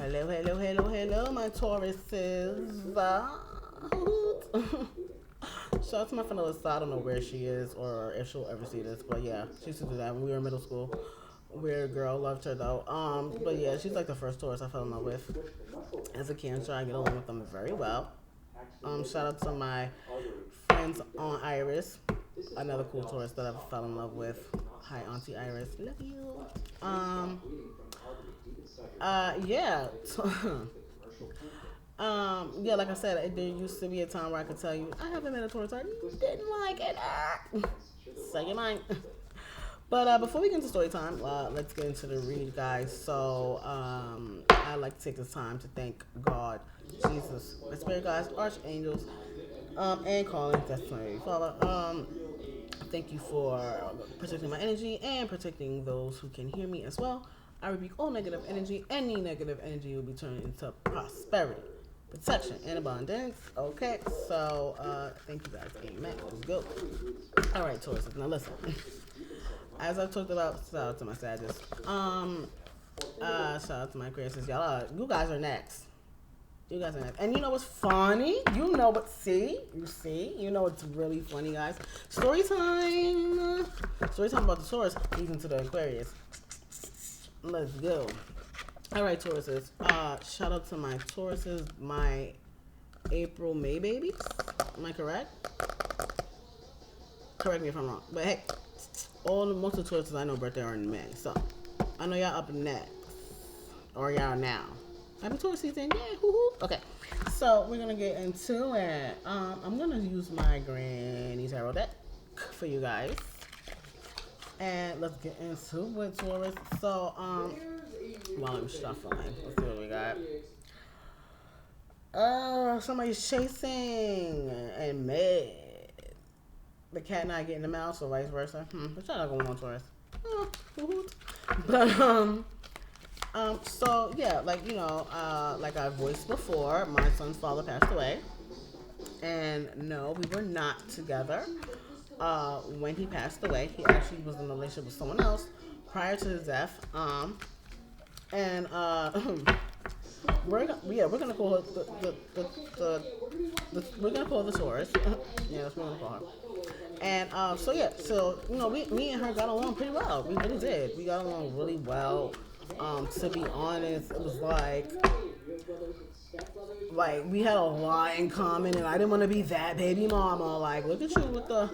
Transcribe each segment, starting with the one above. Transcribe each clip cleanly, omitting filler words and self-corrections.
Hello, hello, hello, hello, my Tauruses. Shout out to my friend Alyssa. I don't know where she is or if she'll ever see this, but yeah, she used to do that when we were in middle school. Weird girl, loved her though. But yeah, she's like the first Taurus I fell in love with. As a Cancer, I get along with them very well. Shout out to my friends on Iris, another cool Taurus that I fell in love with. Hi, Auntie Iris, love you. Yeah. Yeah, like I said, there used to be a time where I could tell you, I haven't met a Taurus I didn't like it. Say your mind. But before we get into story time, let's get into the read, guys. So I'd like to take this time to thank God, Jesus, my spirit guides, archangels, and calling destiny. Father, thank you for protecting my energy and protecting those who can hear me as well. I rebuke all negative energy. Any negative energy will be turned into prosperity, protection, and abundance. Okay, so thank you guys. Amen. Let's go. All right, Taurus. Now listen. As I've talked about, shout out to my Sagittarius. Shout out to my Aquarius. Y'all, you guys are next. You guys are next. And you know what's funny? You know what? You know what's really funny, guys. Story time. Story time about the Taurus leads into the Aquarius. Let's go. All right, Tauruses. Shout out to my Tauruses, my April, May babies. Am I correct? Correct me if I'm wrong. But hey, most of the Tauruses I know birthday are in May. So I know y'all up next. Or y'all now. Happy Taurus season. Yay, hoo-hoo. Okay. So we're gonna get into it. I'm gonna use my Granny Tarot deck for you guys. And let's get into it, Taurus. So, while I'm shuffling, let's see what we got. Somebody's chasing and mad. The cat not getting the mouse, or vice versa. What's that going on, Taurus? But, so, yeah, like, you know, like I voiced before, my son's father passed away. And no, we were not together. When he passed away, he actually was in a relationship with someone else prior to his death. And we're gonna call it we're gonna call it the Taurus. Yeah, that's what we're gonna call her. And so you know, me and her got along pretty well. We really did. We got along really well. To be honest, it was like we had a lot in common, and I didn't want to be that baby mama. Like, look at you with the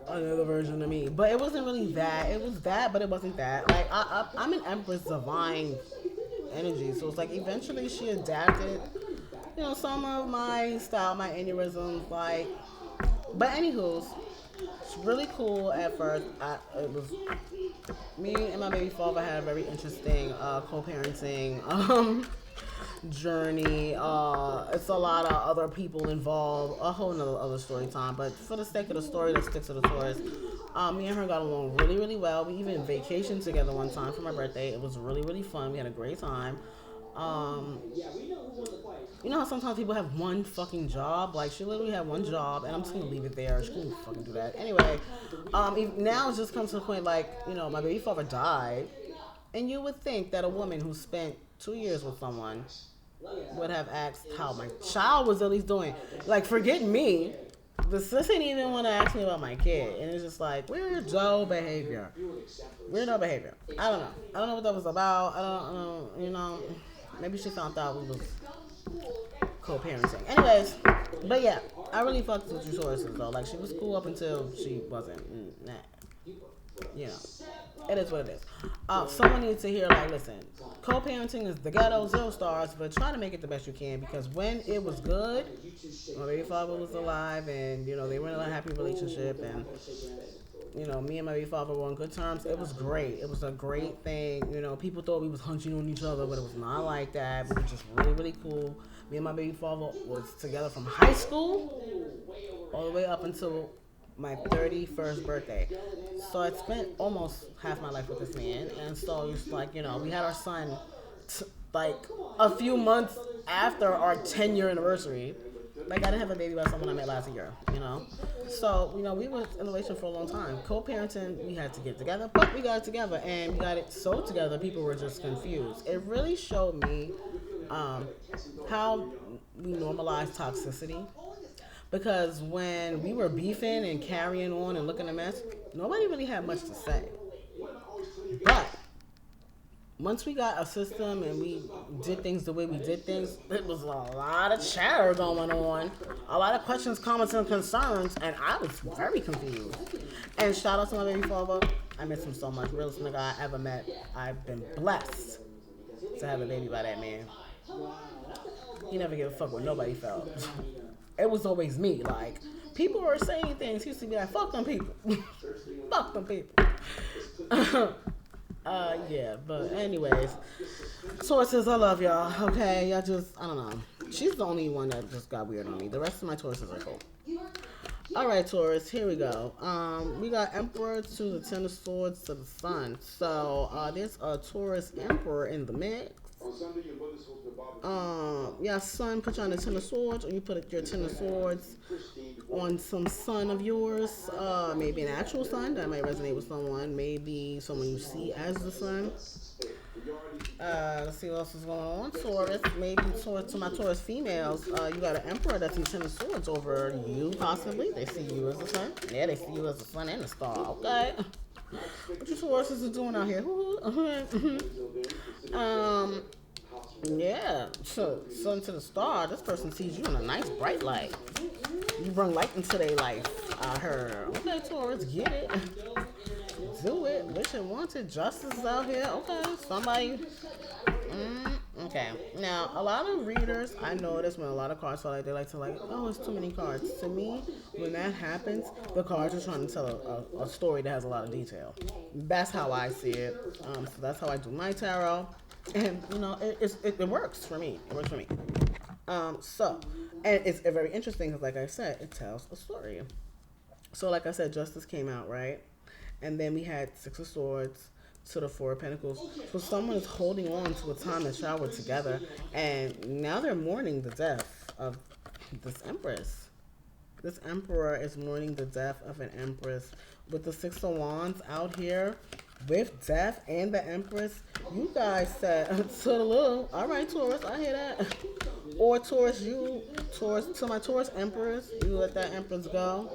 another version of me. But it wasn't really that. It was that, but it wasn't that. Like, I'm an Empress divine energy, so it's like eventually she adapted, you know, some of my style, my aneurysms, like. But anywho, it's really cool at first. It was me and my baby father had a very interesting co-parenting journey. It's a lot of other people involved. A whole nother other story time. But for the sake of the story, let's stick to the Taurus. Me and her got along really, really well. We even vacationed together one time for my birthday. It was really, really fun. We had a great time. You know how sometimes people have one fucking job? Like, she literally had one job, and I'm just gonna leave it there. She couldn't fucking do that. Anyway, now it's just come to the point, like, you know, my baby father died, and you would think that a woman who spent 2 years with someone would have asked how my child was at least doing. Like, forget me. The sis didn't even want to ask me about my kid. And it's just like, weirdo behavior. Weirdo behavior. I don't know. I don't know what that was about. I don't know, you know. Maybe she found out we was co-parenting. Anyways, but yeah, I really fucked with you Tauruses though. Like, she was cool up until she wasn't. Nah. You know. It is what it is. Someone needs to hear, like, listen, co-parenting is the ghetto, 0 stars, but try to make it the best you can, because when it was good, my baby father was alive, and, you know, they were in a happy relationship, and, you know, me and my baby father were on good terms. It was great. It was a great thing. You know, people thought we was hunching on each other, but it was not like that. We were just really, really cool. Me and my baby father was together from high school all the way up until my 31st birthday. So I spent almost half my life with this man. And so it's like, you know, we had our son like a few months after our 10-year anniversary. Like, I didn't have a baby by someone I met last year, you know? So, you know, we were in a relationship for a long time. Co-parenting, we had to get together, but we got it together, and we got it so together, people were just confused. It really showed me um, how we normalize toxicity. Because when we were beefing and carrying on and looking a mess, nobody really had much to say. But once we got a system and we did things the way we did things, it was a lot of chatter going on, a lot of questions, comments, and concerns, and I was very confused. And shout out to my baby father. I miss him so much. Realest nigga I ever met. I've been blessed to have a baby by that man. He never gave a fuck what nobody felt. It was always me. Like, people were saying things. He used to be like, fuck them people. Fuck them people. Yeah, but anyways. Tauruses, I love y'all. Okay, y'all just, I don't know. She's the only one that just got weird on me. The rest of my Tauruses are cool. Alright, Taurus, here we go. We got Emperor to the Ten of Swords to the Sun. So, there's a Taurus Emperor in the mix. Yeah, Sun, put you on the Ten of Swords, or you put your Ten of Swords on some son of yours. Maybe an actual son that might resonate with someone. Maybe someone you see as the son. Let's see what else is going on. Taurus, maybe Taurus, to my Taurus females, you got an Emperor that's in Ten of Swords over you, possibly. They see you as the sun. Yeah, they see you as the sun and the star. Okay. What you Tauruses are doing out here? Yeah. So, sun to the star. This person sees you in a nice bright light. You bring light into their life. I heard. Okay, Taurus, get it. Do it. Wish and wanted. Justice is out here. Okay, somebody. Okay. Now, a lot of readers, I notice when a lot of cards fall out, they like to oh, it's too many cards. To me, when that happens, the cards are trying to tell a story that has a lot of detail. That's how I see it. So that's how I do my tarot. And, you know, it works for me. It works for me. And it's very interesting because, like I said, it tells a story. So, like I said, Justice came out, right? And then we had Six of Swords to the Four of Pentacles. So someone is holding on to a time that y'all were together, and now they're mourning the death of this Empress. This Emperor is mourning the death of an Empress. With the Six of Wands out here, with death and the Empress, you guys said to the little, all right, Taurus, I hear that. Or Taurus, to my Taurus Empress, you let that Empress go.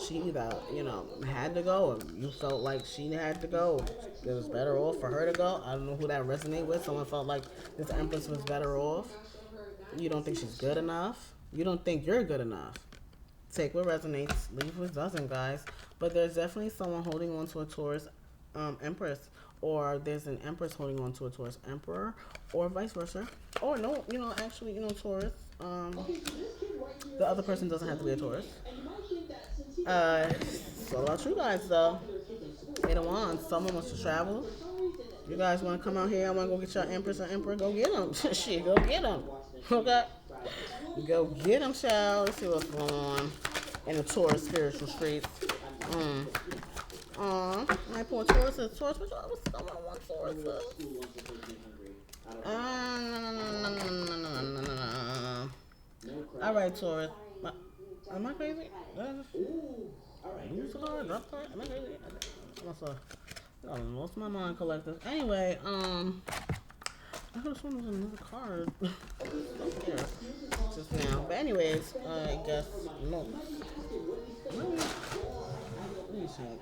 She either, you know, had to go, or you felt like she had to go. It was better off for her to go. I don't know who that resonated with. Someone felt like this Empress was better off. You don't think she's good enough. You don't think you're good enough. Take what resonates, leave what doesn't, guys. But there's definitely someone holding on to a Taurus Empress, or there's an Empress holding on to a Taurus Emperor, or vice versa. Or no, you know, actually, you know, Taurus. The other person doesn't have to be a Taurus. So about you guys though. Eight of Wands. Someone wants to travel. You guys want to come out here? I want to go get your Empress or Emperor. Go get them. Shit, go get them. Okay. Go get them, child. Let's see what's going on in the Taurus spiritual streets. My poor Taurus is Taurus. What y'all someone want Taurus? All right, Taurus. Am I crazy? Lose a card, drop a card. Am I crazy? I lost my mind, collective. Anyway, I could have sworn there was another card. There, just now. But anyways, I guess no. Let me check.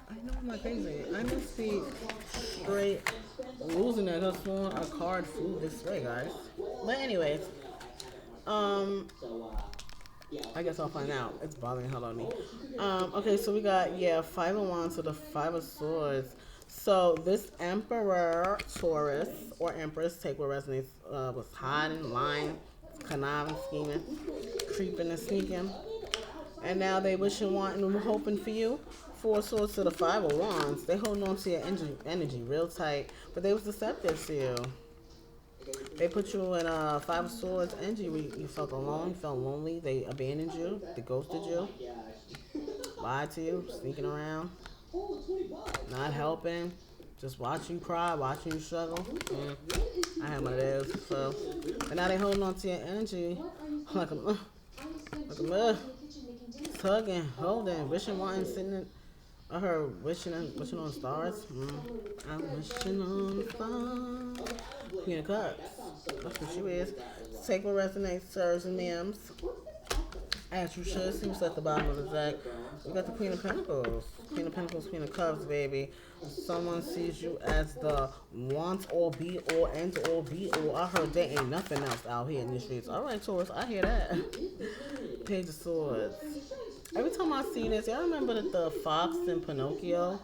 I know I'm not crazy. I must be straight losing it. I just want a card flew this way, guys. But anyways, I guess I'll find out. It's bothering the hell out of me. Okay, so we got, Five of Wands to the Five of Swords. So this Emperor, Taurus, or Empress, take what resonates, was hiding, lying, conniving, scheming, creeping and sneaking. And now they wishing, wanting, and hoping for you. Four of Swords to the Five of Wands. They holding on to your energy real tight, but they was deceptive to you. They put you in a Five of Swords energy where you felt alone, you felt lonely. They abandoned you. They ghosted you. Lied to you. Sneaking around. Not helping. Just watching you cry, watching you struggle. I had one of those. So, but now they holding on to your energy like a Tugging, holding, wishing, wanting, sitting. I heard wishing on stars. I'm wishing on stars. Queen of Cups. That's what she is. Take what resonates, sirs and ma'ams. As you should. See what's at the bottom of the deck. We got the Queen of Pentacles. Queen of Pentacles, Queen of Cups, baby. Someone sees you as the want all, be all, end all, be all. I heard there ain't nothing else out here in the streets. All right, Taurus, I hear that. Page of Swords. Every time I see this, y'all remember that the fox in Pinocchio?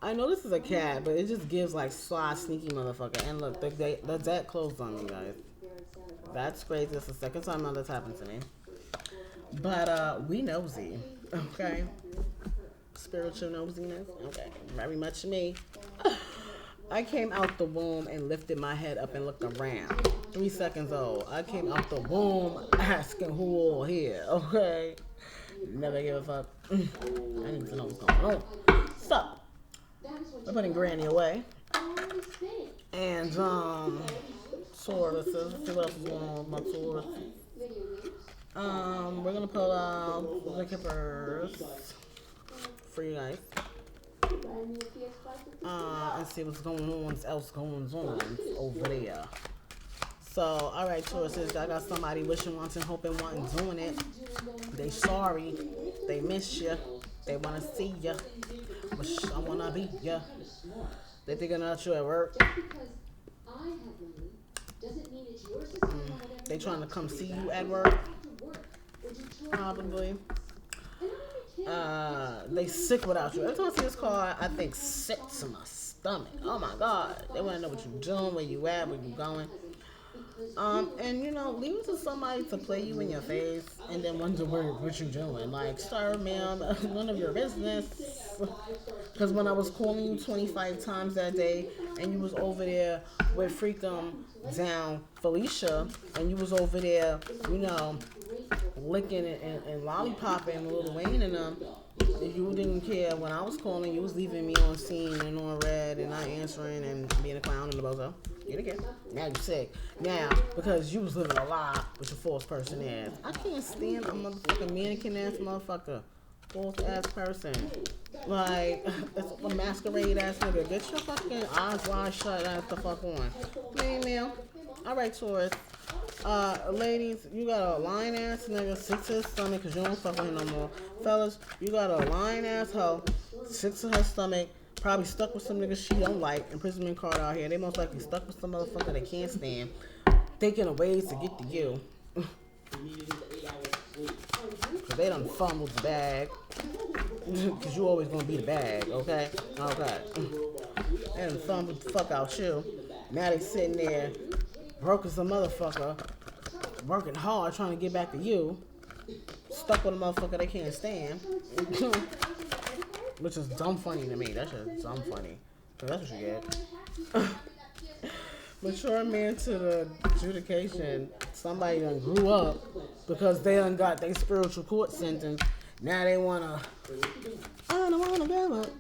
I know this is a cat, but it just gives like sly, sneaky motherfucker. And look, the deck closed on me, guys. That's crazy. It's the second time now that's happened to me. But we nosy, okay? Spiritual nosiness, okay? Very much me. I came out the womb and lifted my head up and looked around. 3 seconds old. I came out the womb asking who all here, okay? Never give a fuck. I need to know what's going on. So, we're putting Granny away. And, Taurus. Let's see what else is going on with my Taurus. We're gonna pull out the Kippers for you guys. And see what's else going on over there. So, alright, Tauruses, I got somebody wishing, wanting, hoping, wanting, doing it. They sorry. They miss you. They wanna see you. Wish I wanna be you. They thinking about you at work. They trying to come see you at work. Probably. They sick without you. Every time I see this card, I think sick to my stomach. Oh my God. They want to know what you're doing, where you at, where you going. And you know, leave it to somebody to play you in your face and then wonder what you're doing. Like, sir, ma'am, none of your business. Because when I was calling you 25 times that day and you was over there with freakum down Felicia and you was over there, you know, licking and lollipopping Lil Wayne and them, you didn't care when I was calling. You was leaving me on scene and on red and not answering and being a clown and the bozo. You didn't care. Now you're sick. Now, because you was living a lie with your false person ass. I can't stand a motherfucking mannequin ass motherfucker. False ass person. Like, it's a masquerade ass nigga. Get your fucking eyes wide shut ass the fuck on. Hey, ma'am. Alright, Taurus. Ladies, you got a lying ass nigga, sick to his stomach because you don't fuck with him no more. Fellas, you got a lying ass hoe, sick to her stomach, probably stuck with some niggas she don't like. Imprisonment card out here. They most likely stuck with some motherfucker they can't stand, thinking of ways to get to you. Cause they done fumbled the bag. Cause you always gonna be the bag, okay? Okay. They done fumbled the fuck out you. Now they sitting there, broke as a motherfucker, working hard trying to get back to you, stuck with a motherfucker they can't stand. Which is dumb funny to me. That's just dumb funny. Cause that's what you get. Mature man to the adjudication. Somebody done grew up because they done got their spiritual court sentence. Now they wanna, I don't wanna give up.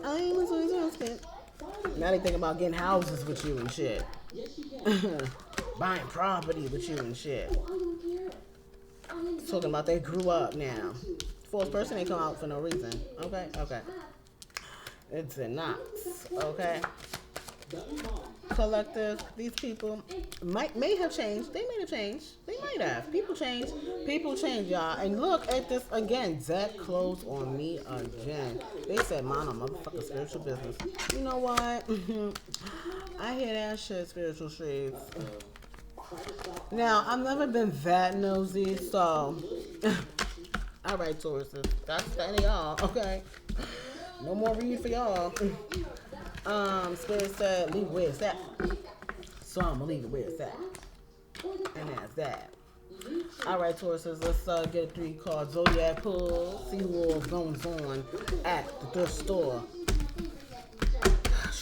I ain't interested. Now they think about getting houses with you and shit. Buying property with you and shit. Talking about they grew up now. Fourth person ain't come out for no reason. Okay? Okay. It's a knots. Okay? Collective, these people may have changed. They may have changed. They might have. People change. People change, y'all. And look at this again. Deck closed on me again. They said, mind a motherfucking spiritual business. You know what? I hear that shit, spiritual streets. Now, I've never been that nosy, so. Alright, Tauruses. That's the end of y'all, okay? No more read for y'all. Spirit said, leave where it's at. So I'm gonna leave it where it's at. And that's that. Alright, Tauruses, let's get a 3-card Zodiac pull. See what goes on at the thrift store.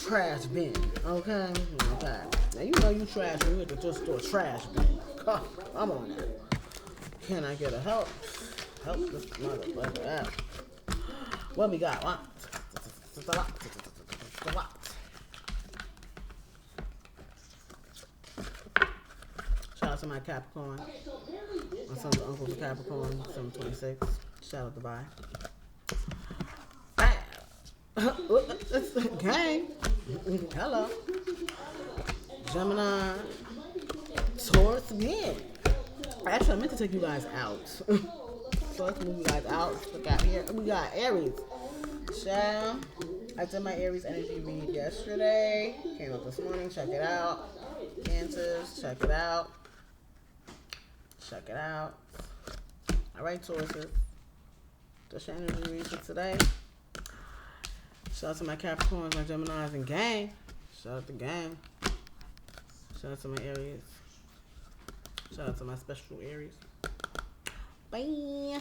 Trash bin, okay? Okay. Now you know you trash when you at the thrift store. Trash bin. Come on now. Can I get a help? Help this motherfucker out. What we got? What? Shout out to my Capricorn. My son's uncle's a Capricorn, 726. Shout out to Bye. Gang. Hello. Gemini. Taurus again. Actually, I meant to take you guys out. So let's move you guys out. Let's look out here. We got Aries. Shall I did my Aries energy read yesterday. Came up this morning. Check it out. Cancers. Check it out. Check it out. All right, Tauruses. That's your energy read for today. Shout out to my Capricorns, my Geminis, and gang. Shout out to gang. Shout out to my Aries. Shout out to my special Aries. Bye.